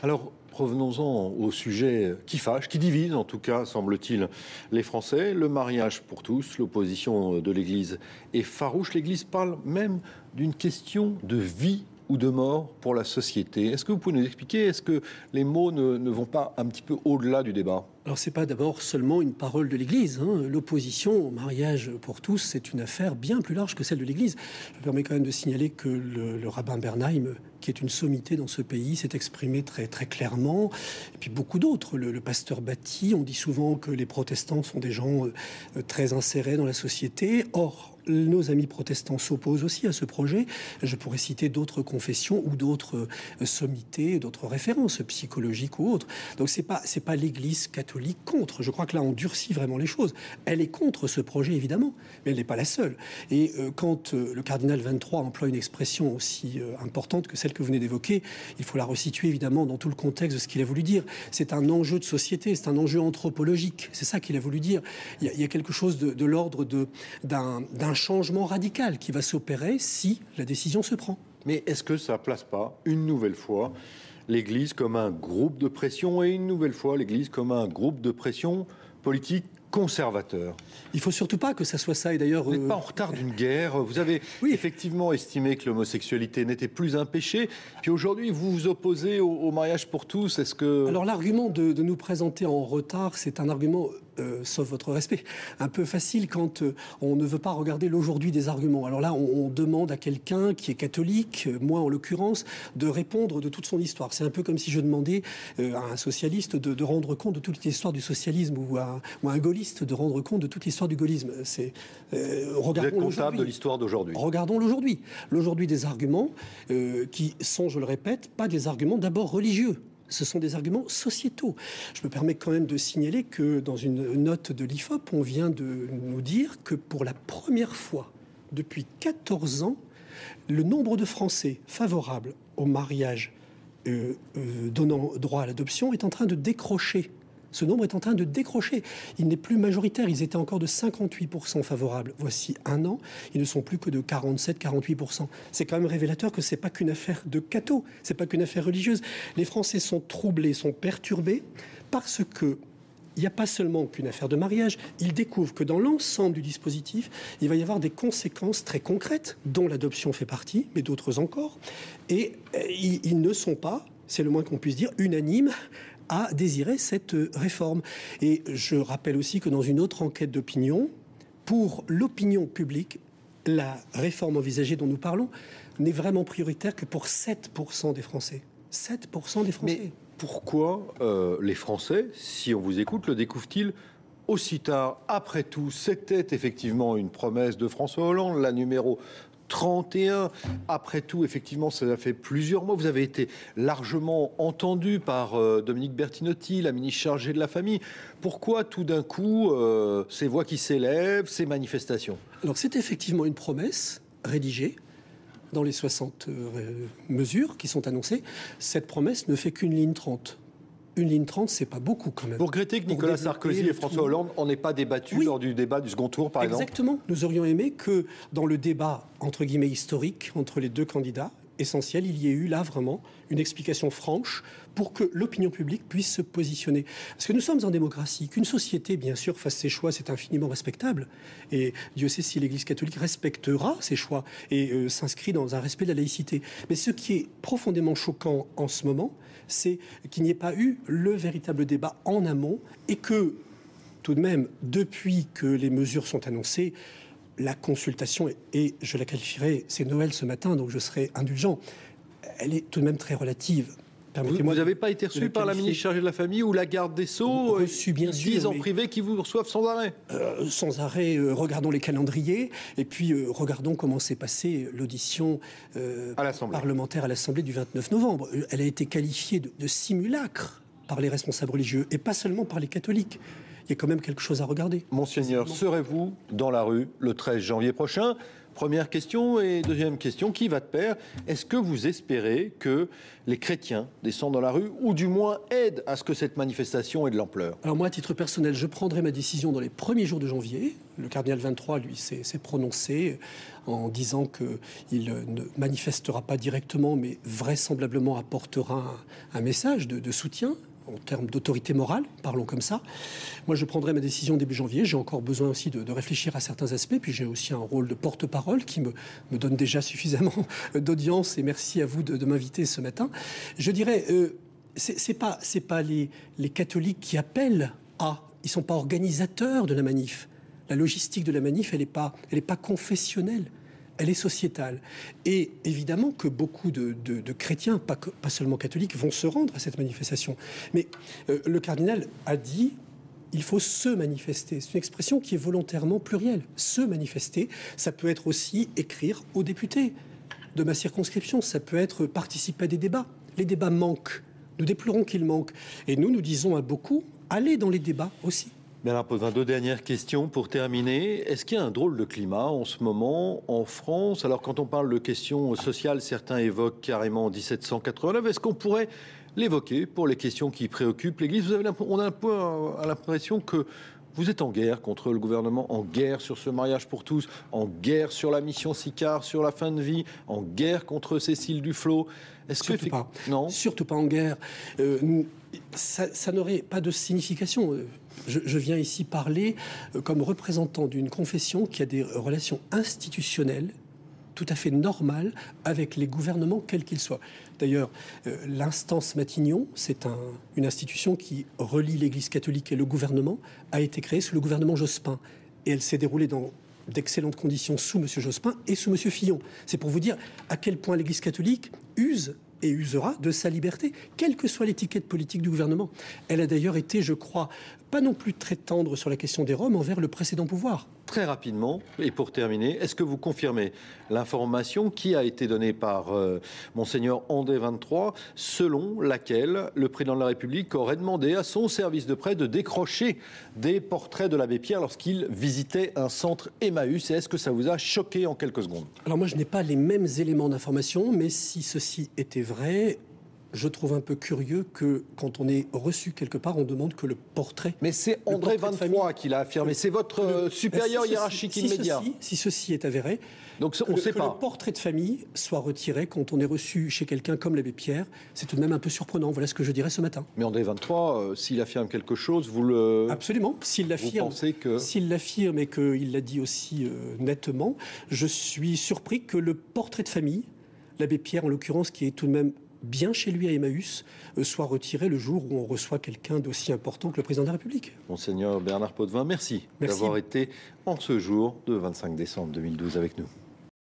Alors, revenons-en au sujet qui fâche, qui divise en tout cas, semble-t-il, les Français. Le mariage pour tous, l'opposition de l'Église est farouche. L'Église parle même d'une question de vie ou de mort pour la société. Est-ce que vous pouvez nous expliquer, est-ce que les mots ne vont pas un petit peu au-delà du débat ? Alors, ce n'est pas d'abord seulement une parole de l'Église. L'opposition au mariage pour tous, c'est une affaire bien plus large que celle de l'Église. Je me permets quand même de signaler que le rabbin Bernheim, qui est une sommité dans ce pays, s'est exprimé très, très clairement. Et puis beaucoup d'autres. Le pasteur Batty, on dit souvent que les protestants sont des gens très insérés dans la société. Or, nos amis protestants s'opposent aussi à ce projet. Je pourrais citer d'autres confessions ou d'autres sommités, d'autres références psychologiques ou autres. Donc c'est pas l'Église catholique contre. Je crois que là, on durcit vraiment les choses. Elle est contre ce projet, évidemment, mais elle n'est pas la seule. Et quand le cardinal 23 emploie une expression aussi importante que celle que vous venez d'évoquer, il faut la resituer, évidemment, dans tout le contexte de ce qu'il a voulu dire. C'est un enjeu de société, c'est un enjeu anthropologique. C'est ça qu'il a voulu dire. Il y a quelque chose de l'ordre d'un changement radical qui va s'opérer si la décision se prend. Mais est-ce que ça ne place pas, une nouvelle fois, l'Église comme un groupe de pression et une nouvelle fois l'Église comme un groupe de pression politique conservateur? Il ne faut surtout pas que ça soit ça. Et d'ailleurs, vous n'êtes pas en retard d'une guerre. Vous avez effectivement estimé que l'homosexualité n'était plus un péché. Puis aujourd'hui, vous vous opposez au mariage pour tous. Est-ce que... Alors l'argument de nous présenter en retard, c'est un argument, sauf votre respect, un peu facile quand on ne veut pas regarder l'aujourd'hui des arguments. Alors là, on demande à quelqu'un qui est catholique, moi en l'occurrence, de répondre de toute son histoire. C'est un peu comme si je demandais à un socialiste de rendre compte de toute l'histoire du socialisme ou à un gaulliste de rendre compte de toute l'histoire du gaullisme. Vous êtes comptable de l'histoire d'aujourd'hui. Regardons l'aujourd'hui. L'aujourd'hui des arguments qui sont, je le répète, pas des arguments d'abord religieux. Ce sont des arguments sociétaux. Je me permets quand même de signaler que dans une note de l'IFOP, on vient de nous dire que pour la première fois depuis 14 ans, le nombre de Français favorables au mariage donnant droit à l'adoption est en train de décrocher. Ce nombre est en train de décrocher. Il n'est plus majoritaire. Ils étaient encore de 58% favorables. Voici un an, ils ne sont plus que de 47-48%. C'est quand même révélateur que ce n'est pas qu'une affaire de cathos, ce n'est pas qu'une affaire religieuse. Les Français sont troublés, sont perturbés parce que il n'y a pas seulement qu'une affaire de mariage. Ils découvrent que dans l'ensemble du dispositif, il va y avoir des conséquences très concrètes, dont l'adoption fait partie, mais d'autres encore. Et ils ne sont pas, c'est le moins qu'on puisse dire, unanimes à désirer cette réforme. Et je rappelle aussi que dans une autre enquête d'opinion, pour l'opinion publique, la réforme envisagée dont nous parlons n'est vraiment prioritaire que pour 7% des Français. 7% des Français. Mais pourquoi les Français, si on vous écoute, le découvrent-ils aussi tard? Après tout, c'était effectivement une promesse de François Hollande, la numéro 31. Après tout, effectivement, ça a fait plusieurs mois. Vous avez été largement entendu par Dominique Bertinotti, la ministre chargée de la Famille. Pourquoi tout d'un coup ces voix qui s'élèvent, ces manifestations? Alors c'est effectivement une promesse rédigée dans les 60 mesures qui sont annoncées. Cette promesse ne fait qu'une ligne 30. Une ligne 30, c'est pas beaucoup quand même. Vous regrettez que Nicolas Sarkozy et François Hollande n'en aient pas débattu lors du débat du second tour, par exemple? Exactement. Nous aurions aimé que dans le débat, entre guillemets, historique, entre les deux candidats, essentiel, il y ait eu là vraiment une explication franche pour que l'opinion publique puisse se positionner. Parce que nous sommes en démocratie, qu'une société, bien sûr, fasse ses choix, c'est infiniment respectable. Et Dieu sait si l'Église catholique respectera ses choix et s'inscrit dans un respect de la laïcité. Mais ce qui est profondément choquant en ce moment, c'est qu'il n'y ait pas eu le véritable débat en amont et que, tout de même, depuis que les mesures sont annoncées, la consultation, et je la qualifierais, c'est Noël ce matin, donc je serai indulgent, elle est tout de même très relative. Vous n'avez pas été reçu par la ministre chargée de la Famille ou la garde des Sceaux bien sûr, disent en privé qu'ils vous reçoivent sans arrêt? Sans arrêt, regardons les calendriers et puis regardons comment s'est passée l'audition parlementaire à l'Assemblée du 29 novembre. Elle a été qualifiée de simulacre par les responsables religieux et pas seulement par les catholiques. Il y a quand même quelque chose à regarder. Monseigneur, serez-vous dans la rue le 13 janvier prochain Première question et deuxième question, qui va de pair? Est-ce que vous espérez que les chrétiens descendent dans la rue ou du moins aident à ce que cette manifestation ait de l'ampleur? Alors moi, à titre personnel, je prendrai ma décision dans les premiers jours de janvier. Le cardinal 23, lui, s'est prononcé en disant qu'il ne manifestera pas directement, mais vraisemblablement apportera un message de soutien en termes d'autorité morale, parlons comme ça. Moi, je prendrai ma décision début janvier. J'ai encore besoin aussi de réfléchir à certains aspects. Puis j'ai aussi un rôle de porte-parole qui me donne déjà suffisamment d'audience. Et merci à vous de m'inviter ce matin. Je dirais, c'est pas les catholiques qui appellent à. Ils ne sont pas organisateurs de la manif. La logistique de la manif, elle n'est pas confessionnelle. Elle est sociétale. Et évidemment que beaucoup de chrétiens, pas seulement catholiques, vont se rendre à cette manifestation. Mais le cardinal a dit, il faut se manifester. C'est une expression qui est volontairement plurielle. Se manifester, ça peut être aussi écrire aux députés de ma circonscription. Ça peut être participer à des débats. Les débats manquent. Nous déplorons qu'ils manquent. Et nous disons à beaucoup, allez dans les débats aussi. Bernard Potvin, deux dernières questions pour terminer. Est-ce qu'il y a un drôle de climat en ce moment en France? Alors quand on parle de questions sociales, certains évoquent carrément 1789. Est-ce qu'on pourrait l'évoquer pour les questions qui préoccupent l'Église? On a un peu l'impression que vous êtes en guerre contre le gouvernement, en guerre sur ce mariage pour tous, en guerre sur la mission Sicard, sur la fin de vie, en guerre contre Cécile Duflot. Surtout pas. Non. Surtout pas en guerre. Ça n'aurait pas de signification. Je viens ici parler comme représentant d'une confession qui a des relations institutionnelles tout à fait normales avec les gouvernements, quels qu'ils soient. D'ailleurs, l'instance Matignon, c'est une institution qui relie l'Église catholique et le gouvernement, a été créée sous le gouvernement Jospin. Et elle s'est déroulée dans d'excellentes conditions sous M. Jospin et sous M. Fillon. C'est pour vous dire à quel point l'Église catholique use et usera de sa liberté, quelle que soit l'étiquette politique du gouvernement. Elle a d'ailleurs été, je crois, pas non plus très tendre sur la question des Roms envers le précédent pouvoir. Très rapidement, et pour terminer, est-ce que vous confirmez l'information qui a été donnée par Monseigneur André 23, selon laquelle le président de la République aurait demandé à son service de presse de décrocher des portraits de l'abbé Pierre lorsqu'il visitait un centre Emmaüs? Et est-ce que ça vous a choqué en quelques secondes? Alors moi, je n'ai pas les mêmes éléments d'information, mais si ceci était vrai, je trouve un peu curieux que quand on est reçu quelque part, on demande que le portrait... Mais c'est André 23 qui l'a affirmé, c'est votre supérieur hiérarchique immédiat. Si ceci est avéré, donc on sait pas. Le portrait de famille soit retiré quand on est reçu chez quelqu'un comme l'abbé Pierre, c'est tout de même un peu surprenant. Voilà ce que je dirais ce matin. Mais André 23, s'il affirme quelque chose, vous le... Absolument. S'il l'affirme, s'il l'affirme et qu'il l'a dit aussi nettement, je suis surpris que le portrait de famille, l'abbé Pierre en l'occurrence, qui est tout de même bien chez lui à Emmaüs, soit retiré le jour où on reçoit quelqu'un d'aussi important que le président de la République. Monseigneur Bernard Potvin, merci d'avoir été en ce jour de 25 décembre 2012 avec nous.